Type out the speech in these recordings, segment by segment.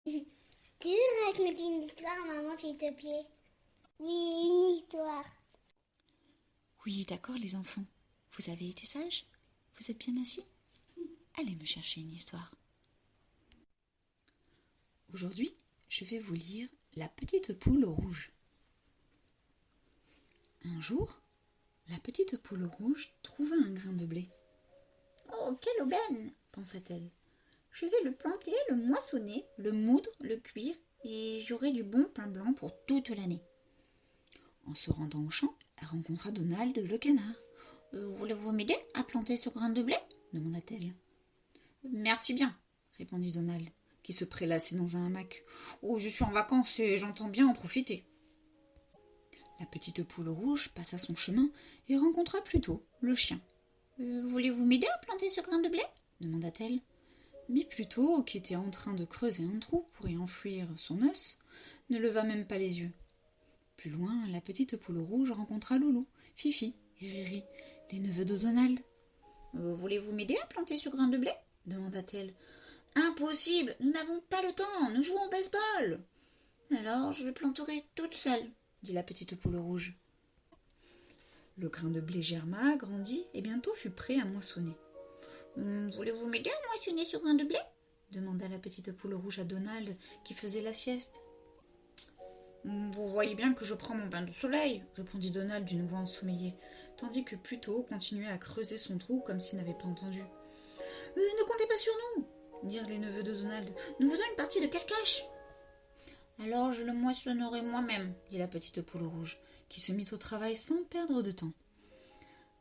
Tu veux raconter une histoire, maman, s'il te plaît? Oui, une histoire. Oui, d'accord les enfants. Vous avez été sages? Vous êtes bien assis? Allez me chercher une histoire. Aujourd'hui, je vais vous lire La petite poule rouge. Un jour, la petite poule rouge trouva un grain de blé. Oh, quelle aubaine, pensa-t-elle. Je vais le planter, le moissonner, le moudre, le cuire, et j'aurai du bon pain blanc pour toute l'année. En se rendant au champ, elle rencontra Donald le canard. Voulez-vous m'aider à planter ce grain de blé demanda-t-elle. Merci bien, répondit Donald, qui se prélassait dans un hamac. Oh, je suis en vacances et j'entends bien en profiter. La petite poule rouge passa son chemin et rencontra Pluto, le chien. Voulez-vous m'aider à planter ce grain de blé demanda-t-elle. Mais Pluto, qui était en train de creuser un trou pour y enfouir son os, ne leva même pas les yeux. Plus loin, la petite poule rouge rencontra Loulou, Fifi et Riri, les neveux de Donald. Voulez-vous m'aider à planter ce grain de blé demanda-t-elle. Impossible, nous n'avons pas le temps, nous jouons au baseball. Alors je le planterai toute seule, dit la petite poule rouge. Le grain de blé germa, grandit et bientôt fut prêt à moissonner. Voulez-vous m'aider à moissonner ce grain de blé demanda la petite poule rouge à Donald qui faisait la sieste. Vous voyez bien que je prends mon bain de soleil, répondit Donald d'une voix ensommeillée, tandis que Pluto continuait à creuser son trou comme s'il n'avait pas entendu. Ne comptez pas sur nous, dirent les neveux de Donald. Nous faisons une partie de cache-cache. Alors je le moissonnerai moi-même, dit la petite poule rouge, qui se mit au travail sans perdre de temps.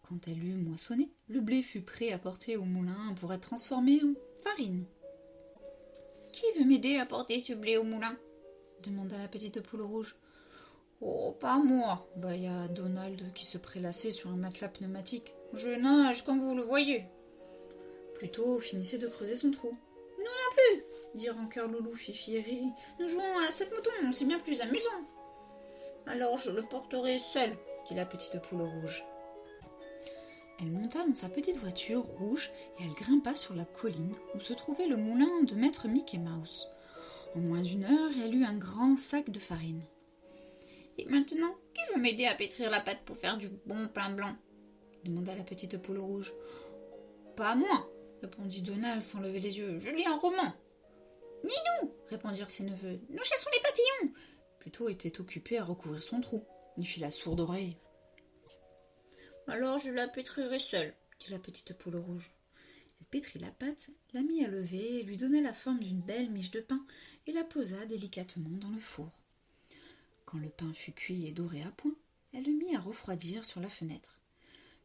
Quand elle eut moissonné, le blé fut prêt à porter au moulin pour être transformé en farine. Qui veut m'aider à porter ce blé au moulin demanda la petite poule rouge. Oh, pas moi, bâilla Donald qui se prélassait sur un matelas pneumatique. Je nage comme vous le voyez. Pluto finissait de creuser son trou. Nous non plus, dirent en chœur Loulou, Fifi et Riri. Nous jouons à 7 moutons, c'est bien plus amusant. Alors je le porterai seule, dit la petite poule rouge. Elle monta dans sa petite voiture rouge et elle grimpa sur la colline où se trouvait le moulin de maître Mickey Mouse. En moins d'une heure, elle eut un grand sac de farine. Et maintenant, qui veut m'aider à pétrir la pâte pour faire du bon pain blanc demanda la petite poule rouge. Pas moi, répondit Donald sans lever les yeux. Je lis un roman. Ni nous, répondirent ses neveux. Nous chassons les papillons. Pluto était occupé à recouvrir son trou. Il fit la sourde oreille. Alors je la pétrirai seule, dit la petite poule rouge. Elle pétrit la pâte, la mit à lever, lui donna la forme d'une belle miche de pain et la posa délicatement dans le four. Quand le pain fut cuit et doré à point, elle le mit à refroidir sur la fenêtre.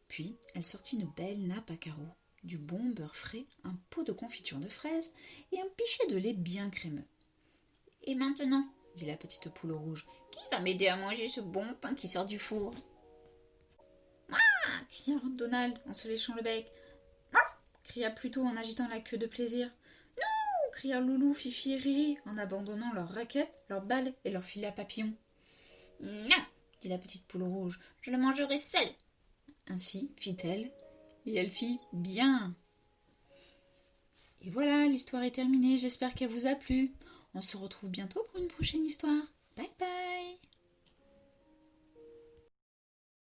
Puis elle sortit une belle nappe à carreaux, du bon beurre frais, un pot de confiture de fraises et un pichet de lait bien crémeux. Et maintenant, dit la petite poule rouge, qui va m'aider à manger ce bon pain qui sort du four? Ah, cria Donald en se léchant le bec. Cria Pluto en agitant la queue de plaisir. Non, cria Loulou, Fifi et Riri en abandonnant leurs raquettes, leurs balles et leurs filets à papillons. Non, dit la petite poule rouge, je le mangerai seule. Ainsi fit-elle, et elle fit bien. Et voilà, l'histoire est terminée, j'espère qu'elle vous a plu. On se retrouve bientôt pour une prochaine histoire. Bye bye.